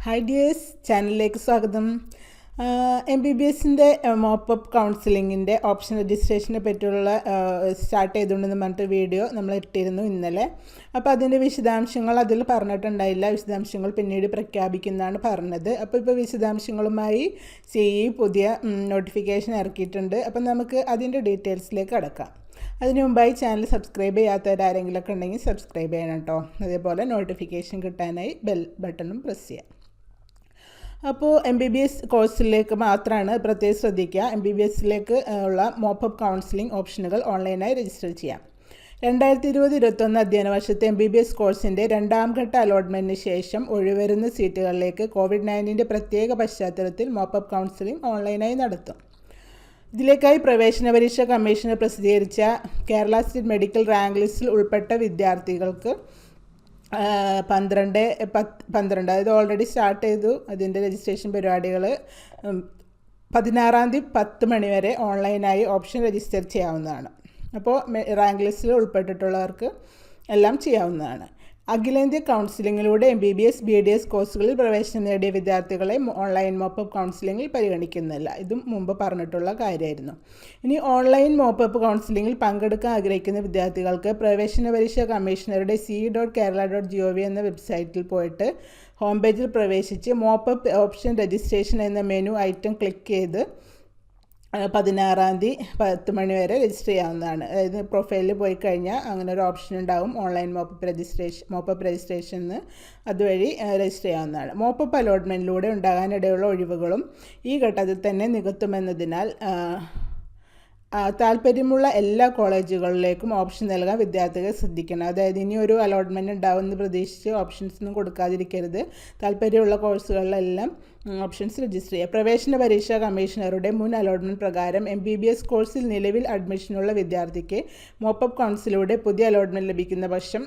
Hi dears, ചാനലിലേക്ക് സ്വാഗതം. MBBSൻ്റെ mop-up കൗൺസിലിങ്ങിൻ്റെ option രജിസ്ട്രേഷനെ പറ്റിയുള്ള സ്റ്റാർട്ട് ചെയ്തുകൊണ്ടെന്ന് പറഞ്ഞിട്ട് വീഡിയോ നമ്മൾ ഇട്ടിരുന്നു ഇന്നലെ. അപ്പോൾ അതിൻ്റെ വിശദാംശങ്ങൾ അതിൽ പറഞ്ഞിട്ടുണ്ടായില്ല. വിശദാംശങ്ങൾ പിന്നീട് പ്രഖ്യാപിക്കുന്നതാണ് പറഞ്ഞത്. ഇപ്പോൾ വിശദാംശങ്ങളുമായി പുതിയ നോട്ടിഫിക്കേഷൻ ഇറക്കിയിട്ടുണ്ട്. അപ്പം നമുക്ക് അതിൻ്റെ ഡീറ്റെയിൽസിലേക്ക് കടക്കാം. അതിനു മുമ്പായി ചാനൽ സബ്സ്ക്രൈബ് ചെയ്യാത്തവരാരെങ്കിലുമൊക്കെ ഉണ്ടെങ്കിൽ സബ്സ്ക്രൈബ് ചെയ്യണം കേട്ടോ. അതേപോലെ നോട്ടിഫിക്കേഷൻ കിട്ടാനായി ബെൽ ബട്ടണും പ്രസ് ചെയ്യാം. അപ്പോൾ MBBS കോഴ്സിലേക്ക് മാത്രമാണ് പ്രത്യേകം ശ്രദ്ധിക്കുക. MBBSയിലേക്ക് ഉള്ള മോപ്പപ്പ് കൗൺസിലിംഗ് ഓപ്ഷനുകൾ ഓൺലൈനായി രജിസ്റ്റർ ചെയ്യാം. 2020-21 അധ്യയന വർഷത്തെ MBBS കോഴ്സിൻ്റെ രണ്ടാം ഘട്ട അലോട്ട്മെൻറ്റിന് ശേഷം ഒഴിവരുന്ന സീറ്റുകളിലേക്ക് COVID-19 പ്രത്യേക പശ്ചാത്തലത്തിൽ മോപ്പപ്പ് കൗൺസിലിംഗ് ഓൺലൈനായി നടത്തും. ഇതിലേക്കായി പ്രവേശന പരീക്ഷ കമ്മീഷണർ പ്രസിദ്ധീകരിച്ച കേരള സ്റ്റേറ്റ് മെഡിക്കൽ റാങ്ക് ലിസ്റ്റിൽ ഉൾപ്പെട്ട വിദ്യാർത്ഥികൾക്ക് 12 അതായത് ഓൾറെഡി സ്റ്റാർട്ട് ചെയ്തു. അതിൻ്റെ രജിസ്ട്രേഷൻ പരിപാടികൾ 16 തീയതി 10 മണി വരെ ഓൺലൈനായി ഓപ്ഷൻ രജിസ്റ്റർ ചെയ്യാവുന്നതാണ്. അപ്പോൾ റാങ്ക് ലിസ്റ്റിൽ ഉൾപ്പെട്ടിട്ടുള്ളവർക്ക് എല്ലാം ചെയ്യാവുന്നതാണ്. അഖിലേന്ത്യാ കൗൺസിലിങ്ങിലൂടെ MBBS BDS കോഴ്സുകളിൽ പ്രവേശനം നേടിയ വിദ്യാർത്ഥികളെ ഓൺലൈൻ മോപ്പപ്പ് കൗൺസിലിങ്ങിൽ പരിഗണിക്കുന്നില്ല. ഇതും മുമ്പ് പറഞ്ഞിട്ടുള്ള കാര്യമായിരുന്നു. ഇനി ഓൺലൈൻ മോപ്പപ്പ് കൗൺസിലിങ്ങിൽ പങ്കെടുക്കാൻ ആഗ്രഹിക്കുന്ന വിദ്യാർത്ഥികൾക്ക് പ്രവേശന പരീക്ഷ കമ്മീഷണറുടെ c.kerala.gov എന്ന വെബ്സൈറ്റിൽ പോയിട്ട് ഹോം പേജിൽ പ്രവേശിച്ച് മോപ്പപ്പ് ഓപ്ഷൻ രജിസ്ട്രേഷൻ എന്ന മെനു ഐറ്റം ക്ലിക്ക് ചെയ്ത് 16 തീയതി 10 മണി വരെ രജിസ്റ്റർ ചെയ്യാവുന്നതാണ്. അതായത് പ്രൊഫൈലിൽ പോയി കഴിഞ്ഞാൽ അങ്ങനെ ഒരു ഓപ്ഷൻ ഉണ്ടാവും, ഓൺലൈൻ മോപ്പപ്പ് രജിസ്ട്രേഷൻ എന്ന്. അതുവഴി രജിസ്റ്റർ ചെയ്യാവുന്നതാണ്. മോപ്പപ്പ് അലോട്ട്മെൻറ്റിലൂടെ ഉണ്ടാകാനിടയുള്ള ഒഴിവുകളും ഈ ഘട്ടത്തിൽ തന്നെ നികത്തുമെന്നതിനാൽ താല്പര്യമുള്ള എല്ലാ കോളേജുകളിലേക്കും ഓപ്ഷൻ നൽകാൻ വിദ്യാർത്ഥികൾ ശ്രദ്ധിക്കണം. അതായത് ഇനി ഒരു അലോട്ട്മെൻറ്റ് ഉണ്ടാവുമെന്ന് പ്രതീക്ഷിച്ച് ഓപ്ഷൻസൊന്നും കൊടുക്കാതിരിക്കരുത്. താല്പര്യമുള്ള കോഴ്സുകളിലെല്ലാം ഓപ്ഷൻസ് രജിസ്റ്റർ ചെയ്യുക. പ്രവേശന പരീക്ഷാ കമ്മീഷണറുടെ മുൻ അലോട്ട്മെൻറ്റ് പ്രകാരം MBBS കോഴ്സിൽ നിലവിൽ അഡ്മിഷനുള്ള വിദ്യാർത്ഥിക്ക് മോപ്പപ്പ് കൗൺസിലൂടെ പുതിയ അലോട്ട്മെൻറ്റ് ലഭിക്കുന്ന പക്ഷം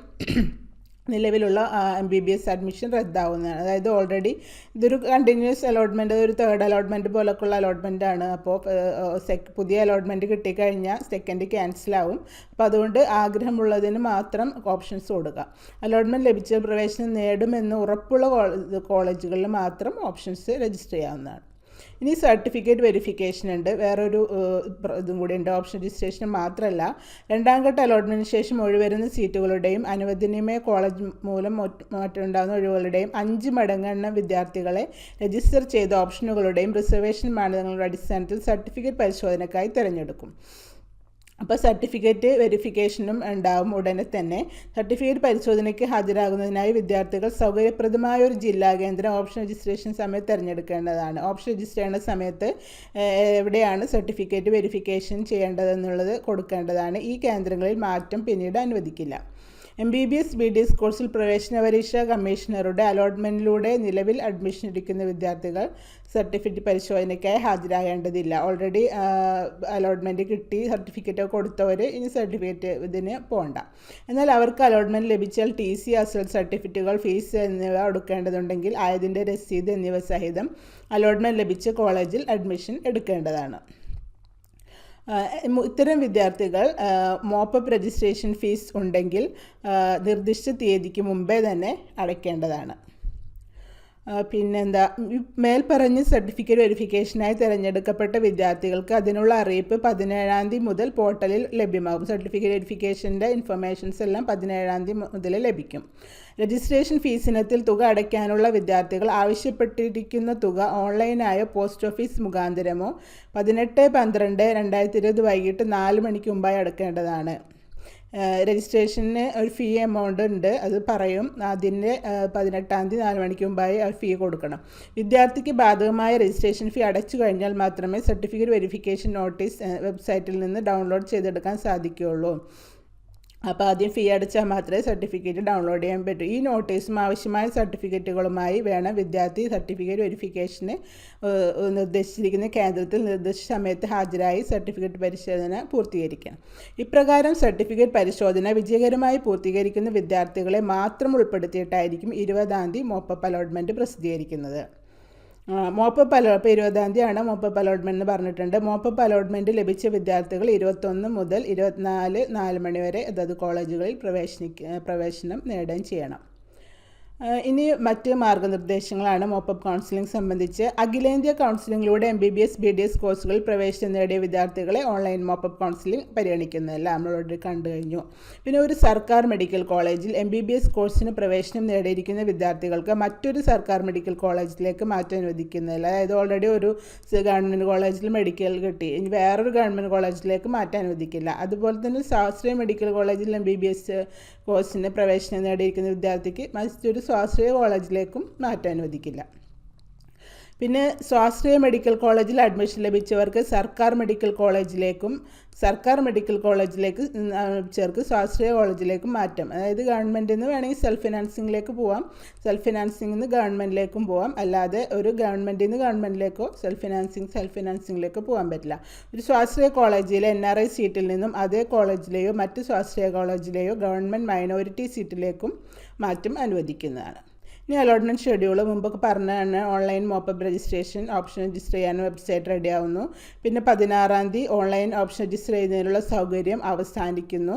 നിലവിലുള്ള MBBS അഡ്മിഷൻ റദ്ദാവുന്നതാണ്. അതായത് ഓൾറെഡി ഇതൊരു കണ്ടിന്യൂസ് അലോട്ട്മെൻറ്റ്, ഒരു തേർഡ് അലോട്ട്മെൻറ്റ് പോലൊക്കെയുള്ള അലോട്ട്മെൻറ്റാണ്. അപ്പോൾ പുതിയ അലോട്ട്മെൻറ്റ് കിട്ടിക്കഴിഞ്ഞാൽ സെക്കൻഡ് ക്യാൻസലാവും. അപ്പോൾ അതുകൊണ്ട് ആഗ്രഹമുള്ളതിന് മാത്രം ഓപ്ഷൻസ് കൊടുക്കുക. അലോട്ട്മെൻറ്റ് ലഭിച്ച പ്രവേശനം നേടുമെന്ന് ഉറപ്പുള്ള കോളേജുകളിൽ മാത്രം ഓപ്ഷൻസ് രജിസ്റ്റർ ചെയ്യാവുന്നതാണ്. ഇനി സർട്ടിഫിക്കറ്റ് വെരിഫിക്കേഷൻ ഉണ്ട്. വേറൊരു ഇതും കൂടി ഉണ്ട്. ഓപ്ഷൻ രജിസ്ട്രേഷൻ മാത്രമല്ല, രണ്ടാം ഘട്ട അലോട്ട്മെൻറ്റിന് ശേഷം ഒഴിവരുന്ന സീറ്റുകളുടെയും അനുവദനീയമായ കോളേജ് മൂലം മറ്റുണ്ടാകുന്ന ഒഴിവുകളുടെയും 5 മടങ്ങ് വിദ്യാർത്ഥികളെ രജിസ്റ്റർ ചെയ്ത ഓപ്ഷനുകളുടെയും റിസർവേഷൻ മാനദണ്ഡങ്ങളുടെ അടിസ്ഥാനത്തിൽ സർട്ടിഫിക്കറ്റ് പരിശോധനയ്ക്കായി തിരഞ്ഞെടുക്കും. അപ്പോൾ സർട്ടിഫിക്കറ്റ് വെരിഫിക്കേഷനും ഉണ്ടാവും ഉടനെ തന്നെ. സർട്ടിഫിക്കറ്റ് പരിശോധനയ്ക്ക് ഹാജരാകുന്നതിനായി വിദ്യാർത്ഥികൾ സൗകര്യപ്രദമായ ഒരു ജില്ലാ കേന്ദ്രം ഓപ്ഷൻ രജിസ്ട്രേഷൻ സമയത്ത് തിരഞ്ഞെടുക്കേണ്ടതാണ്. ഓപ്ഷൻ രജിസ്റ്റർ ചെയ്യുന്ന സമയത്ത് എവിടെയാണ് സർട്ടിഫിക്കറ്റ് വെരിഫിക്കേഷൻ ചെയ്യേണ്ടതെന്നുള്ളത് കൊടുക്കേണ്ടതാണ്. ഈ കേന്ദ്രങ്ങളിൽ മാറ്റം പിന്നീട് അനുവദിക്കില്ല. MBBS BDS കോഴ്സിൽ പ്രവേശന പരീക്ഷാ കമ്മീഷണറുടെ അലോട്ട്മെൻറ്റിലൂടെ നിലവിൽ അഡ്മിഷൻ എടുക്കുന്ന വിദ്യാർത്ഥികൾ സർട്ടിഫിക്കറ്റ് പരിശോധനയ്ക്കായി ഹാജരാകേണ്ടതില്ല. ഓൾറെഡി അലോട്ട്മെൻറ്റ് കിട്ടി സർട്ടിഫിക്കറ്റ് കൊടുത്തവർ ഇനി സർട്ടിഫിക്കറ്റ് ഇതിന് പോകണ്ട. എന്നാൽ അവർക്ക് അലോട്ട്മെൻറ്റ് ലഭിച്ചാൽ TC, അസൽ സർട്ടിഫിക്കറ്റുകൾ, ഫീസ് എന്നിവ കൊടുക്കേണ്ടതുണ്ടെങ്കിൽ ആയതിൻ്റെ രസീത് എന്നിവ സഹിതം അലോട്ട്മെൻറ്റ് ലഭിച്ച കോളേജിൽ അഡ്മിഷൻ എടുക്കേണ്ടതാണ്. ഇത്തരം വിദ്യാർത്ഥികൾ മോപ്പപ്പ് രജിസ്ട്രേഷൻ ഫീസ് ഉണ്ടെങ്കിൽ നിർദ്ദിഷ്ട തീയതിക്ക് മുമ്പേ തന്നെ അടയ്ക്കേണ്ടതാണ്. പിന്നെന്താ, മേൽപ്പറഞ്ഞ സർട്ടിഫിക്കറ്റ് വെരിഫിക്കേഷനായി തിരഞ്ഞെടുക്കപ്പെട്ട വിദ്യാർത്ഥികൾക്ക് അതിനുള്ള അറിയിപ്പ് 17 തീയതി മുതൽ പോർട്ടലിൽ ലഭ്യമാകും. സർട്ടിഫിക്കറ്റ് വെരിഫിക്കേഷൻ്റെ ഇൻഫർമേഷൻസ് എല്ലാം 17 തീയതി മുതൽ ലഭിക്കും. രജിസ്ട്രേഷൻ ഫീസ് ഇനത്തിൽ തുക അടയ്ക്കാനുള്ള വിദ്യാർത്ഥികൾ ആവശ്യപ്പെട്ടിരിക്കുന്ന തുക ഓൺലൈനായോ പോസ്റ്റ് ഓഫീസ് മുഖാന്തരമോ 18/12/2020 വൈകിട്ട് 4 മണിക്ക് മുമ്പായി അടയ്ക്കേണ്ടതാണ്. രജിസ്ട്രേഷന് ഒരു ഫീ എമൗണ്ട് ഉണ്ട്, അത് പറയും. അതിൻ്റെ 18 തീയതി 4 മണിക്ക് മുമ്പായി ആ ഫീ കൊടുക്കണം. വിദ്യാർത്ഥിക്ക് ബാധകമായ രജിസ്ട്രേഷൻ ഫീ അടച്ചു കഴിഞ്ഞാൽ മാത്രമേ സർട്ടിഫിക്കറ്റ് വെരിഫിക്കേഷൻ നോട്ടീസ് വെബ്സൈറ്റിൽ നിന്ന് ഡൗൺലോഡ് ചെയ്തെടുക്കാൻ സാധിക്കുകയുള്ളൂ. അപ്പോൾ ആദ്യം ഫീ അടച്ചാൽ മാത്രമേ സർട്ടിഫിക്കറ്റ് ഡൗൺലോഡ് ചെയ്യാൻ പറ്റൂ. ഈ നോട്ടീസും ആവശ്യമായ സർട്ടിഫിക്കറ്റുകളുമായി വേണം വിദ്യാർത്ഥി സർട്ടിഫിക്കറ്റ് വെരിഫിക്കേഷന് നിർദ്ദേശിച്ചിരിക്കുന്ന കേന്ദ്രത്തിൽ നിർദ്ദിഷ്ട സമയത്ത് ഹാജരായി സർട്ടിഫിക്കറ്റ് പരിശോധന പൂർത്തീകരിക്കണം. ഇപ്രകാരം സർട്ടിഫിക്കറ്റ് പരിശോധന വിജയകരമായി പൂർത്തീകരിക്കുന്ന വിദ്യാർത്ഥികളെ മാത്രം ഉൾപ്പെടുത്തിയിട്ടായിരിക്കും 20 തീയതി മോപ്പപ്പ് അലോട്ട്മെൻറ്റ് പ്രസിദ്ധീകരിക്കുന്നത്. മോപ്പപ്പ് ഇപ്പോൾ 20 തീയതിയാണ് മോപ്പപ്പ് അലോട്ട്മെൻറ്റ് എന്ന് പറഞ്ഞിട്ടുണ്ട്. മോപ്പപ്പ് അലോട്ട്മെൻറ്റ് ലഭിച്ച വിദ്യാർത്ഥികൾ 21 മുതൽ 24 4 മണി വരെ അതത് കോളേജുകളിൽ പ്രവേശനം നേടുകയും ചെയ്യണം. ഇനി മറ്റ് മാർഗ്ഗനിർദ്ദേശങ്ങളാണ് മോപ്പപ്പ് കൗൺസിലിംഗ് സംബന്ധിച്ച്. അഖിലേന്ത്യാ കൗൺസിലിംഗിലൂടെ MBBS BDS കോഴ്സുകളിൽ പ്രവേശനം നേടിയ വിദ്യാർത്ഥികളെ ഓൺലൈൻ മോപ്പപ്പ് കൗൺസിലിംഗ് പരിഗണിക്കുന്നതല്ല, നമ്മൾ ഓൾറെഡി കണ്ടു കഴിഞ്ഞു. പിന്നെ ഒരു സർക്കാർ മെഡിക്കൽ കോളേജിൽ MBBS കോഴ്സിന് പ്രവേശനം നേടിയിരിക്കുന്ന വിദ്യാർത്ഥികൾക്ക് മറ്റൊരു സർക്കാർ മെഡിക്കൽ കോളേജിലേക്ക് മാറ്റം അനുവദിക്കുന്നതല്ല. അതായത് ഓൾറെഡി ഒരു ഗവൺമെൻറ് കോളേജിൽ മെഡിക്കൽ കിട്ടി, ഇനി വേറൊരു ഗവൺമെൻറ് കോളേജിലേക്ക് മാറ്റാൻ അനുവദിക്കില്ല. അതുപോലെ തന്നെ സ്വാശ്രയ മെഡിക്കൽ കോളേജിൽ MBBS കോഴ്സിന് പ്രവേശനം നേടിയിരിക്കുന്ന വിദ്യാർത്ഥിക്ക് മറ്റൊരു സ്വാശ്രയ കോളേജിലേക്കും മാറ്റാൻ അനുവദിക്കില്ല. പിന്നെ സ്വാശ്രയ മെഡിക്കൽ കോളേജിൽ അഡ്മിഷൻ ലഭിച്ചവർക്ക് സർക്കാർ മെഡിക്കൽ കോളേജിലേക്ക് ചേർക്ക് സ്വാശ്രയ കോളേജിലേക്കും മാറ്റാം. അതായത് ഗവൺമെൻറ്റിൽ നിന്ന് വേണമെങ്കിൽ സെൽഫ് ഫിനാൻസിങ്ങിലേക്ക് പോവാം, സെൽഫ് ഫിനാൻസിങ്ങിൽ നിന്ന് ഗവൺമെൻറ്റിലേക്കും പോവാം. അല്ലാതെ ഒരു ഗവൺമെൻറ്റിൽ നിന്ന് ഗവൺമെൻറ്റിലേക്കോ സെൽഫ് ഫിനാൻസിങ്ങിലേക്കോ പോകാൻ പറ്റില്ല. ഒരു സ്വാശ്രയ കോളേജിലെ NRI സീറ്റിൽ നിന്നും അതേ കോളേജിലെയോ മറ്റ് സ്വാശ്രയ കോളേജിലെയോ ഗവൺമെൻറ് മൈനോറിറ്റി സീറ്റിലേക്കും മാറ്റം അനുവദിക്കുന്നതാണ്. ഇനി അലോട്ട്മെൻറ്റ് ഷെഡ്യൂൾ മുമ്പൊക്കെ പറഞ്ഞാണ്. Online mop-up registration option register ചെയ്യാൻ വെബ്സൈറ്റ് റെഡിയാവുന്നു. പിന്നെ 16-ാം തീയതി ഓൺലൈൻ ഓപ്ഷൻ രജിസ്റ്റർ ചെയ്യുന്നതിനുള്ള സൗകര്യം അവസാനിക്കുന്നു.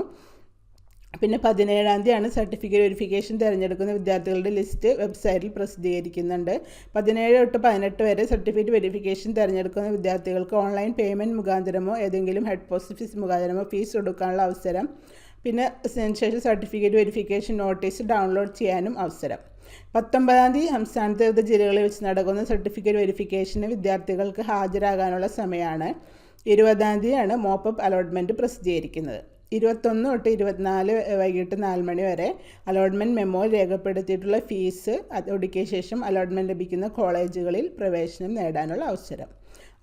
പിന്നെ 17-ാം തീയതിയാണ് സർട്ടിഫിക്കറ്റ് വെരിഫിക്കേഷൻ തിരഞ്ഞെടുക്കുന്ന വിദ്യാർത്ഥികളുടെ ലിസ്റ്റ് വെബ്സൈറ്റിൽ പ്രസിദ്ധീകരിക്കുന്നുണ്ട്. 17 തൊട്ട് 18 വരെ സർട്ടിഫിക്കറ്റ് വെരിഫിക്കേഷൻ തിരഞ്ഞെടുക്കുന്ന വിദ്യാർത്ഥികൾക്ക് ഓൺലൈൻ പേയ്മെൻറ്റ് മുഖാന്തരമോ ഏതെങ്കിലും ഹെഡ് പോസ്റ്റ് ഓഫീസ് മുഖാന്തരമോ ഫീസ് കൊടുക്കാനുള്ള അവസരം, പിന്നെ ശേഷം സർട്ടിഫിക്കറ്റ് വെരിഫിക്കേഷൻ നോട്ടീസ് ഡൗൺലോഡ് ചെയ്യാനും അവസരം. 19-ാം തീയതി സംസ്ഥാനത്തെ വിവിധ ജില്ലകളിൽ വെച്ച് നടക്കുന്ന സർട്ടിഫിക്കറ്റ് വെരിഫിക്കേഷന് വിദ്യാർത്ഥികൾക്ക് ഹാജരാകാനുള്ള സമയമാണ്. 20-ാം തീയതിയാണ് മോപ്പപ്പ് അലോട്ട്മെൻറ്റ് പ്രസിദ്ധീകരിക്കുന്നത്. 21 തൊട്ട് 24 വൈകിട്ട് 4 മണി വരെ അലോട്ട്മെൻറ്റ് മെമ്മോ രേഖപ്പെടുത്തിയിട്ടുള്ള ഫീസ് ഒടുക്കിയ ശേഷം അലോട്ട്മെൻറ്റ് ലഭിക്കുന്ന കോളേജുകളിൽ പ്രവേശനം നേടാനുള്ള അവസരം.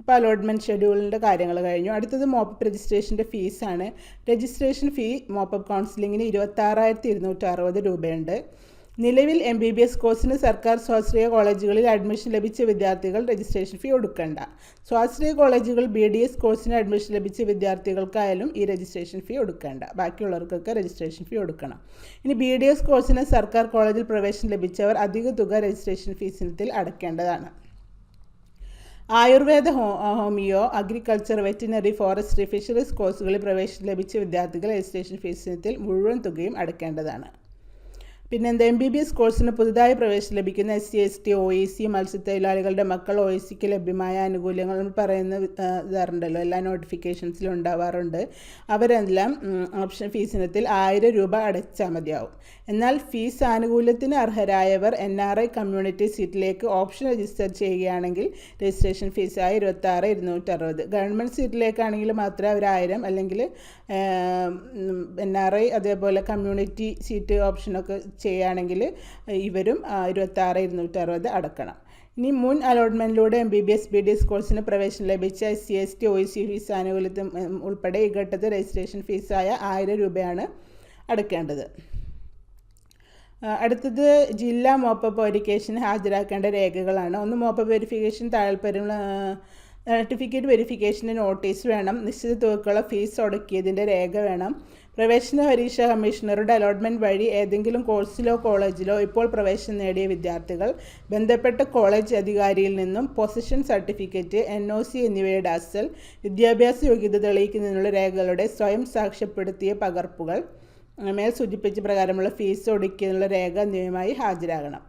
അപ്പോൾ അലോട്ട്മെൻറ്റ് ഷെഡ്യൂളിൻ്റെ കാര്യങ്ങൾ കഴിഞ്ഞു. അടുത്തത് മോപ്പപ്പ് രജിസ്ട്രേഷൻ്റെ ഫീസാണ്. രജിസ്ട്രേഷൻ ഫീ മോപ്പപ്പ് കൗൺസിലിങ്ങിന് 26,260 രൂപയുണ്ട്. നിലവിൽ MBBS കോഴ്സിന് സർക്കാർ സ്വാശ്രയ കോളേജുകളിൽ അഡ്മിഷൻ ലഭിച്ച വിദ്യാർത്ഥികൾ രജിസ്ട്രേഷൻ ഫീ കൊടുക്കേണ്ട. സ്വാശ്രയ കോളേജുകൾ BDS കോഴ്സിന് അഡ്മിഷൻ ലഭിച്ച വിദ്യാർത്ഥികൾക്കായാലും ഈ രജിസ്ട്രേഷൻ ഫീ കൊടുക്കേണ്ട. ബാക്കിയുള്ളവർക്കൊക്കെ രജിസ്ട്രേഷൻ ഫീ കൊടുക്കണം. ഇനി BDS കോഴ്സിന് സർക്കാർ കോളേജിൽ പ്രവേശനം ലഭിച്ചവർ അധിക തുക രജിസ്ട്രേഷൻ ഫീസ് ഇനത്തിൽ അടയ്ക്കേണ്ടതാണ്. Ayurveda, homeo, agriculture, veterinary, forestry, fisheries കോഴ്സുകളിൽ പ്രവേശനം ലഭിച്ച വിദ്യാർത്ഥികൾ രജിസ്ട്രേഷൻ ഫീസ് ഇനത്തിൽ മുഴുവൻ തുകയും അടയ്ക്കേണ്ടതാണ്. പിന്നെന്താ, MBBS കോഴ്സിന് പുതുതായി പ്രവേശനം ലഭിക്കുന്ന SC, ST, OEC, മത്സ്യത്തൊഴിലാളികളുടെ മക്കൾ OECക്ക് ലഭ്യമായ ആനുകൂല്യങ്ങൾ പറയുന്ന ഇതാറുണ്ടല്ലോ, എല്ലാ നോട്ടിഫിക്കേഷൻസിലും ഉണ്ടാവാറുണ്ട്. അവരെല്ലാം ഓപ്ഷൻ ഫീസ് ഇനത്തിൽ 1000 രൂപ അടച്ചാൽ മതിയാവും. എന്നാൽ ഫീസ് ആനുകൂല്യത്തിന് അർഹരായവർ NRI കമ്മ്യൂണിറ്റി സീറ്റിലേക്ക് ഓപ്ഷൻ രജിസ്റ്റർ ചെയ്യുകയാണെങ്കിൽ രജിസ്ട്രേഷൻ ഫീസായി 26,260. ഗവൺമെൻറ് സീറ്റിലേക്കാണെങ്കിൽ മാത്രമേ അവർ 1000, അല്ലെങ്കിൽ NRI അതേപോലെ കമ്മ്യൂണിറ്റി സീറ്റ് ഓപ്ഷനൊക്കെ ചെയ്യുകയാണെങ്കിൽ ഇവരും 26,260 അടക്കണം. ഇനി മുൻ അലോട്ട്മെൻറ്റിലൂടെ MBBS BDS കോഴ്സിന് പ്രവേശനം ലഭിച്ച SC, ST, OEC ഫീസ് ആനുകൂല്യത്തിൽ ഉൾപ്പെടെ ഈ ഘട്ടത്തിൽ രജിസ്ട്രേഷൻ ഫീസായ 1000 രൂപയാണ് അടയ്ക്കേണ്ടത്. അടുത്തത് ജില്ലാ മോപ്പപ്പ് വെരിഫിക്കേഷന് ഹാജരാക്കേണ്ട രേഖകളാണ്. ഒന്ന്, മോപ്പപ്പ് വെരിഫിക്കേഷൻ താൽപ്പര്യമുള്ള സർട്ടിഫിക്കറ്റ് വെരിഫിക്കേഷന് നോട്ടീസ് വേണം. നിശ്ചിത തുകയ്ക്കുള്ള ഫീസ് ഒടുക്കിയതിൻ്റെ രേഖ വേണം. പ്രവേശന പരീക്ഷാ കമ്മീഷണറുടെ അലോട്ട്മെൻറ്റ് വഴി ഏതെങ്കിലും കോഴ്സിലോ കോളേജിലോ ഇപ്പോൾ പ്രവേശനം നേടിയ വിദ്യാർത്ഥികൾ ബന്ധപ്പെട്ട കോളേജ് അധികാരിയിൽ നിന്നും പൊസിഷൻ സർട്ടിഫിക്കറ്റ്, NOC എന്നിവയുടെ അസൽ, വിദ്യാഭ്യാസ യോഗ്യത തെളിയിക്കുന്നതിനുള്ള രേഖകളുടെ സ്വയം സാക്ഷ്യപ്പെടുത്തിയ പകർപ്പുകൾ, മേൽ സൂചിപ്പിച്ച പ്രകാരമുള്ള ഫീസ് ഒടുക്കിയതിനുള്ള രേഖ എന്നിവയുമായി ഹാജരാകണം.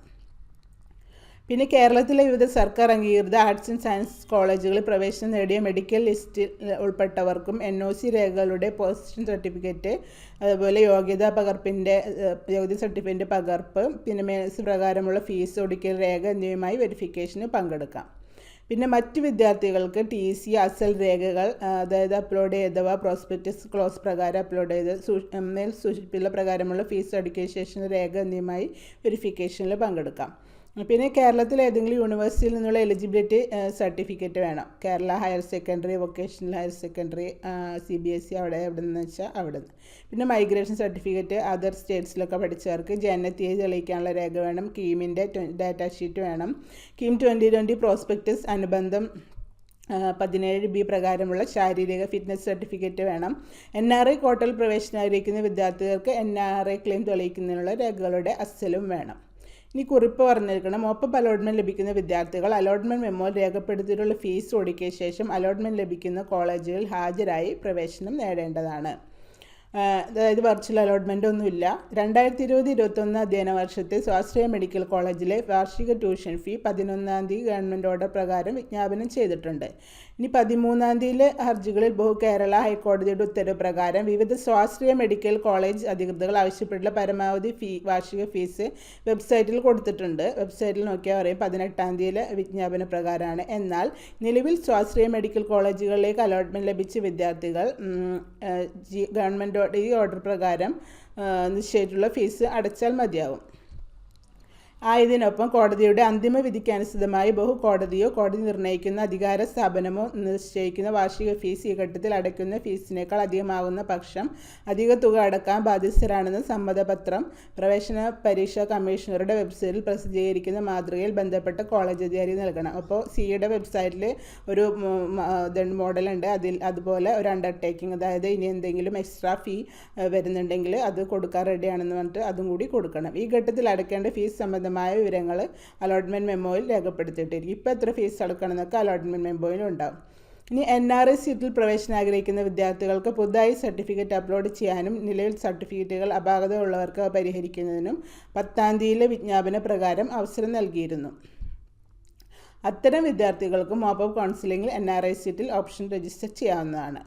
പിന്നെ കേരളത്തിലെ വിവിധ സർക്കാർ അംഗീകൃത ആർട്സ് ആൻഡ് സയൻസ് കോളേജുകളിൽ പ്രവേശനം നേടിയ മെഡിക്കൽ ലിസ്റ്റിൽ ഉൾപ്പെട്ടവർക്കും NOC രേഖകളുടെ പൊസിഷൻ സർട്ടിഫിക്കറ്റ്, അതുപോലെ യോഗ്യതാ സർട്ടിഫിക്കറ്റിൻ്റെ പകർപ്പ്, പിന്നെ മേൽസ് പ്രകാരമുള്ള ഫീസ് ഒടുക്കൽ രേഖ എന്നിവയുമായി വെരിഫിക്കേഷന് പങ്കെടുക്കാം. പിന്നെ മറ്റ് വിദ്യാർത്ഥികൾക്ക് TC, അസൽ രേഖകൾ, അതായത് അപ്ലോഡ് ചെയ്തവ, പ്രോസ്പെക്ടസ് ക്ലോസ് പ്രകാരം അപ്ലോഡ് ചെയ്ത് മേൽ സൂചിപ്പിച്ച പ്രകാരമുള്ള ഫീസ് ഒടുക്കിയ ശേഷം രേഖ എന്നിവയുമായി വെരിഫിക്കേഷനിൽ പങ്കെടുക്കാം. പിന്നെ കേരളത്തിൽ ഏതെങ്കിലും യൂണിവേഴ്സിറ്റിയിൽ നിന്നുള്ള എലിജിബിലിറ്റി സർട്ടിഫിക്കറ്റ് വേണം. Kerala higher secondary, vocational higher secondary, CBSE എവിടെ നിന്ന് വെച്ചാൽ അവിടെ നിന്ന്. പിന്നെ മൈഗ്രേഷൻ സർട്ടിഫിക്കറ്റ്, അതർ സ്റ്റേറ്റ്സിലൊക്കെ പഠിച്ചവർക്ക് ജനനത്തീയതി തെളിയിക്കാനുള്ള രേഖ വേണം. കീമിൻ്റെ ഡാറ്റ ഷീറ്റ് വേണം. കീം 2020 പ്രോസ്പെക്ടസ് അനുബന്ധം 17B പ്രകാരമുള്ള ശാരീരിക ഫിറ്റ്നസ് സർട്ടിഫിക്കറ്റ് വേണം. NRI കോട്ടയിൽ പ്രവേശനം ആഗ്രഹിക്കുന്ന വിദ്യാർത്ഥികൾക്ക് NRI ക്ലെയിം തെളിയിക്കുന്നതിനുള്ള രേഖകളുടെ അസലും വേണം. ഇനി കുറിപ്പ് പറഞ്ഞിരിക്കണം. മോപ്പപ്പ് അലോട്ട്മെൻറ്റ് ലഭിക്കുന്ന വിദ്യാർത്ഥികൾ അലോട്ട്മെൻറ്റ് മെമ്മോ രേഖപ്പെടുത്തിയിട്ടുള്ള ഫീസ് ഒടുക്കിയ ശേഷം അലോട്ട്മെൻറ്റ് ലഭിക്കുന്ന കോളേജുകളിൽ ഹാജരായി പ്രവേശനം നേടേണ്ടതാണ്. അതായത് വെർച്വൽ അലോട്ട്മെൻ്റ് ഒന്നുമില്ല. 2020-21 അധ്യയന വർഷത്തെ സ്വാശ്രയ മെഡിക്കൽ കോളേജിലെ വാർഷിക ട്യൂഷൻ ഫീ 11-ാം തീയതി ഗവൺമെൻറ് ഓർഡർ പ്രകാരം വിജ്ഞാപനം ചെയ്തിട്ടുണ്ട്. ഇനി 13-ാം തീയതിയിലെ ഹർജികളിൽ കേരള ഹൈക്കോടതിയുടെ ഉത്തരവ് പ്രകാരം വിവിധ സ്വാശ്രയ മെഡിക്കൽ കോളേജ് അധികൃതർ ആവശ്യപ്പെട്ടുള്ള പരമാവധി വാർഷിക ഫീസ് വെബ്സൈറ്റിൽ കൊടുത്തിട്ടുണ്ട്. വെബ്സൈറ്റിൽ നോക്കിയാൽ പറയും 18-ാം തീയതിയിലെ വിജ്ഞാപന പ്രകാരമാണ്. എന്നാൽ നിലവിൽ സ്വാശ്രയ മെഡിക്കൽ കോളേജുകളിലേക്ക് അലോട്ട്മെൻറ്റ് ലഭിച്ച വിദ്യാർത്ഥികൾ ഗവൺമെൻറ് ഈ ഓർഡർ പ്രകാരം നിശ്ചയിച്ചിട്ടുള്ള ഫീസ് അടച്ചാൽ മതിയാവും. ആയതിനൊപ്പം കോടതിയുടെ അന്തിമ വിധിക്കനുസൃതമായി ബഹുകോടതിയോ കോടതി നിർണ്ണയിക്കുന്ന അധികാര സ്ഥാപനമോ നിശ്ചയിക്കുന്ന വാർഷിക ഫീസ് ഈ ഘട്ടത്തിൽ അടയ്ക്കുന്ന ഫീസിനേക്കാൾ അധികമാകുന്ന പക്ഷം അധിക തുക അടക്കാൻ ബാധ്യസ്ഥരാണെന്ന് സമ്മതപത്രം പ്രവേശന പരീക്ഷാ കമ്മീഷണറുടെ വെബ്സൈറ്റിൽ പ്രസിദ്ധീകരിക്കുന്ന മാതൃകയിൽ ബന്ധപ്പെട്ട കോളേജ് അധികാരി നൽകണം. അപ്പോൾ സിയുടെ വെബ്സൈറ്റിൽ ഒരു മോഡലുണ്ട്. അതുപോലെ ഒരു അണ്ടർടേക്കിംഗ്, അതായത് ഇനി എന്തെങ്കിലും എക്സ്ട്രാ ഫീ വരുന്നുണ്ടെങ്കിൽ അത് കൊടുക്കാൻ റെഡിയാണെന്ന് പറഞ്ഞിട്ട് അതും കൂടി കൊടുക്കണം. ഈ ഘട്ടത്തിൽ അടയ്ക്കേണ്ട ഫീസ് സംബന്ധമായ വിവരങ്ങൾ അലോട്ട്മെൻറ്റ് മെമ്മോയിൽ രേഖപ്പെടുത്തിയിട്ടിരിക്കും. ഇപ്പോൾ എത്ര ഫീസ് അടക്കണം എന്നൊക്കെ അലോട്ട്മെൻറ്റ് മെമ്മോയിൽ ഉണ്ടാകും. ഇനി NRI സീറ്റിൽ പ്രവേശനം ആഗ്രഹിക്കുന്ന വിദ്യാർത്ഥികൾക്ക് പുതുതായി സർട്ടിഫിക്കറ്റ് അപ്ലോഡ് ചെയ്യാനും നിലവിൽ സർട്ടിഫിക്കറ്റുകൾ അപാകത ഉള്ളവർക്ക് പരിഹരിക്കുന്നതിനും 10-ാം തീയതിയിലെ വിജ്ഞാപന പ്രകാരം അവസരം നൽകിയിരുന്നു. അത്തരം വിദ്യാർത്ഥികൾക്ക് മോപ്പപ്പ് കൗൺസിലിംഗിൽ NRI സീറ്റിൽ ഓപ്ഷൻ രജിസ്റ്റർ ചെയ്യാവുന്നതാണ്.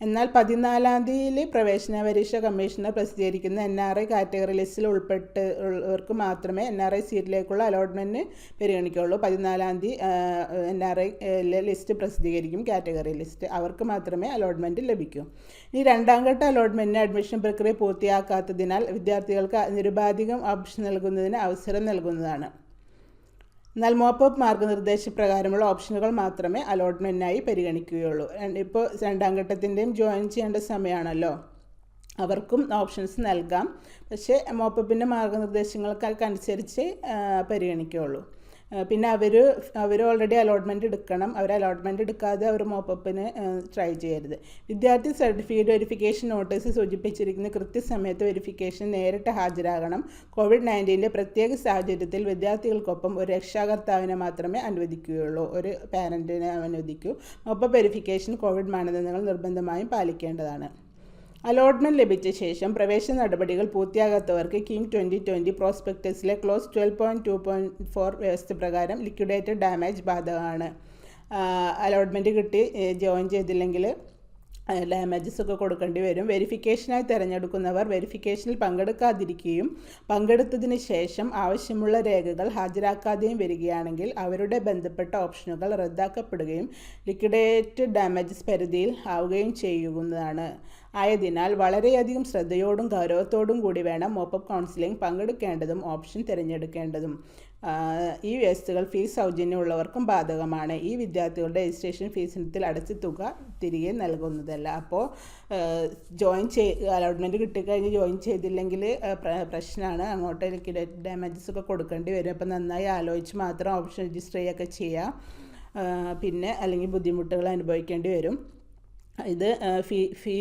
എന്നാൽ 14-ാം തീയതിയിൽ പ്രവേശന പരീക്ഷ കമ്മീഷണർ പ്രസിദ്ധീകരിക്കുന്ന NRI കാറ്റഗറി ലിസ്റ്റിൽ ഉൾപ്പെട്ടവർക്ക് മാത്രമേ NRI സീറ്റിലേക്കുള്ള അലോട്ട്മെൻറ്റ് പരിഗണിക്കുകയുള്ളൂ. 14-ാം തീയതി NRI ലിസ്റ്റ് പ്രസിദ്ധീകരിക്കും, കാറ്റഗറി ലിസ്റ്റ്. അവർക്ക് മാത്രമേ അലോട്ട്മെൻറ്റ് ലഭിക്കൂ. ഇനി രണ്ടാം ഘട്ട അലോട്ട്മെൻറ്റിന് അഡ്മിഷൻ പ്രക്രിയ പൂർത്തിയാക്കാത്തതിനാൽ വിദ്യാർത്ഥികൾക്ക് നിരുപാധികം ഓപ്ഷൻ നൽകുന്നതിന് അവസരം നൽകുന്നതാണ്. എന്നാൽ മോപ്പപ്പ് മാർഗ്ഗനിർദ്ദേശപ്രകാരമുള്ള ഓപ്ഷനുകൾ മാത്രമേ അലോട്ട്മെൻറ്റിനായി പരിഗണിക്കുകയുള്ളൂ. ഇപ്പോൾ രണ്ടാം ഘട്ടത്തിൻ്റെയും ജോയിൻ ചെയ്യേണ്ട സമയമാണല്ലോ, അവർക്കും ഓപ്ഷൻസ് നൽകാം. പക്ഷേ മോപ്പപ്പിൻ്റെ മാർഗ്ഗനിർദ്ദേശങ്ങൾക്കനുസരിച്ച് പരിഗണിക്കുകയുള്ളൂ. പിന്നെ അവർ ഓൾറെഡി അലോട്ട്മെൻറ്റ് എടുക്കണം. അവർ അലോട്ട്മെൻറ്റ് എടുക്കാതെ അവർ മോപ്പപ്പിന് ട്രൈ ചെയ്യരുത്. വിദ്യാർത്ഥി സർട്ടിഫിക്കറ്റ് വെരിഫിക്കേഷൻ നോട്ടീസ് സൂചിപ്പിച്ചിരിക്കുന്ന കൃത്യസമയത്ത് വെരിഫിക്കേഷൻ നേരിട്ട് ഹാജരാകണം. COVID-19 പ്രത്യേക സാഹചര്യത്തിൽ വിദ്യാർത്ഥികൾക്കൊപ്പം ഒരു രക്ഷാകർത്താവിനെ മാത്രമേ അനുവദിക്കുകയുള്ളൂ, ഒരു പാരൻറ്റിനെ അനുവദിക്കൂ. മോപ്പപ്പ് വെരിഫിക്കേഷൻ കോവിഡ് മാനദണ്ഡങ്ങൾ നിർബന്ധമായും പാലിക്കേണ്ടതാണ്. അലോട്ട്മെൻറ്റ് ലഭിച്ച ശേഷം പ്രവേശന നടപടികൾ പൂർത്തിയാകാത്തവർക്ക് കിം 2020 പ്രോസ്പെക്ടസിലെ ക്ലോസ് 12.2.4 വ്യവസ്ഥ പ്രകാരം ലിക്വിഡേറ്റഡ് ഡാമേജ് ബാധകമാണ്. അലോട്ട്മെൻറ്റ് കിട്ടി ജോയിൻ ചെയ്തില്ലെങ്കിൽ ഡാമേജസ് ഒക്കെ കൊടുക്കേണ്ടി വരും. വെരിഫിക്കേഷനായി തിരഞ്ഞെടുക്കുന്നവർ വെരിഫിക്കേഷനിൽ പങ്കെടുക്കാതിരിക്കുകയും പങ്കെടുത്തതിന് ശേഷം ആവശ്യമുള്ള രേഖകൾ ഹാജരാക്കാതെയും വരികയാണെങ്കിൽ അവരുടെ ബന്ധപ്പെട്ട ഓപ്ഷനുകൾ റദ്ദാക്കപ്പെടുകയും ലിക്വിഡേറ്റഡ് ഡാമേജസ് പരിധിയിൽ ആവുകയും ചെയ്യുന്നതാണ്. ആയതിനാൽ വളരെയധികം ശ്രദ്ധയോടും ഗൗരവത്തോടും കൂടി വേണം മോപ്പപ്പ് കൗൺസിലിംഗ് പങ്കെടുക്കേണ്ടതും ഓപ്ഷൻ തിരഞ്ഞെടുക്കേണ്ടതും. ഈ വ്യവസ്ഥകൾ ഫീസ് സൗജന്യമുള്ളവർക്കും ബാധകമാണ്. ഈ വിദ്യാർത്ഥികളുടെ രജിസ്ട്രേഷൻ ഫീസ് ഇനത്തിൽ അടച്ച തുക തിരികെ നൽകുന്നതല്ല. അപ്പോൾ അലോട്ട്മെൻറ്റ് കിട്ടിക്കഴിഞ്ഞ് ജോയിൻ ചെയ്തില്ലെങ്കിൽ പ്രശ്നമാണ്. അങ്ങോട്ട് ലിക്വിഡേറ്റഡ് ഡാമേജസ് ഒക്കെ കൊടുക്കേണ്ടി വരും. അപ്പോൾ നന്നായി ആലോചിച്ച് മാത്രം ഓപ്ഷൻ രജിസ്റ്റർ ചെയ്യുകയൊക്കെ ചെയ്യുക. പിന്നെ അല്ലെങ്കിൽ ബുദ്ധിമുട്ടുകൾ അനുഭവിക്കേണ്ടി വരും. ഇത് ഫീ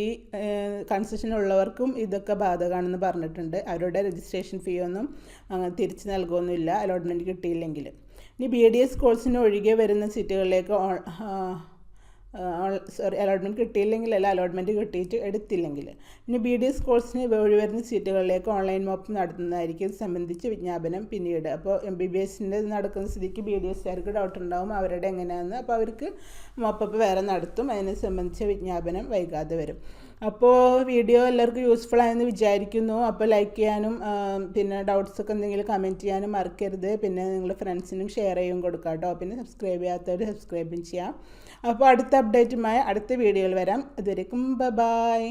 കൺസെഷൻ ഉള്ളവർക്കും ഇതൊക്കെ ബാധകമാണെന്ന് പറഞ്ഞിട്ടുണ്ട്. അവരുടെ രജിസ്ട്രേഷൻ ഫീ ഒന്നും തിരിച്ച് നൽകുകയൊന്നുമില്ല അലോട്ട്മെൻറ്റ് കിട്ടിയില്ലെങ്കിൽ. ഇനി BDS കോഴ്സിന് ഒഴികെ വരുന്ന സീറ്റുകളിലേക്ക് അലോട്ട്മെൻറ്റ് കിട്ടിയില്ലെങ്കിലല്ല, അലോട്ട്മെൻറ്റ് കിട്ടിയിട്ട് എടുത്തില്ലെങ്കിൽ. ഇനി BDS കോഴ്സിന് ഒഴിവരുന്ന സീറ്റുകളിലേക്ക് ഓൺലൈൻ മോപ്പ് നടത്തുന്നതായിരിക്കും. ഇത് സംബന്ധിച്ച് വിജ്ഞാപനം പിന്നീട്. അപ്പോൾ MBBSൻ്റെ നടക്കുന്ന സ്ഥിതിക്ക് BDSകാർക്ക് ഡൗട്ട് ഉണ്ടാവും അവരുടെ എങ്ങനെയാണെന്ന്. അപ്പോൾ അവർക്ക് മോപ്പപ്പ് വേറെ നടത്തും. അതിനെ സംബന്ധിച്ച വിജ്ഞാപനം വൈകാതെ വരും. അപ്പോൾ വീഡിയോ എല്ലാവർക്കും യൂസ്ഫുൾ ആയെന്ന് വിചാരിക്കുന്നു. അപ്പോൾ ലൈക്ക് ചെയ്യാനും പിന്നെ ഡൗട്ട്സൊക്കെ എന്തെങ്കിലും കമൻറ്റ് ചെയ്യാനും മറക്കരുത്. പിന്നെ നിങ്ങളുടെ ഫ്രണ്ട്സിനും ഷെയർ ചെയ്യും കൊടുക്കാം കേട്ടോ. പിന്നെ സബ്സ്ക്രൈബ് ചെയ്യാത്തവർ സബ്സ്ക്രൈബും ചെയ്യാം. അപ്പോൾ അടുത്ത അപ്ഡേറ്റുമായി അടുത്ത വീഡിയോയിൽ വരാം. അതുവരേക്കും ബൈ.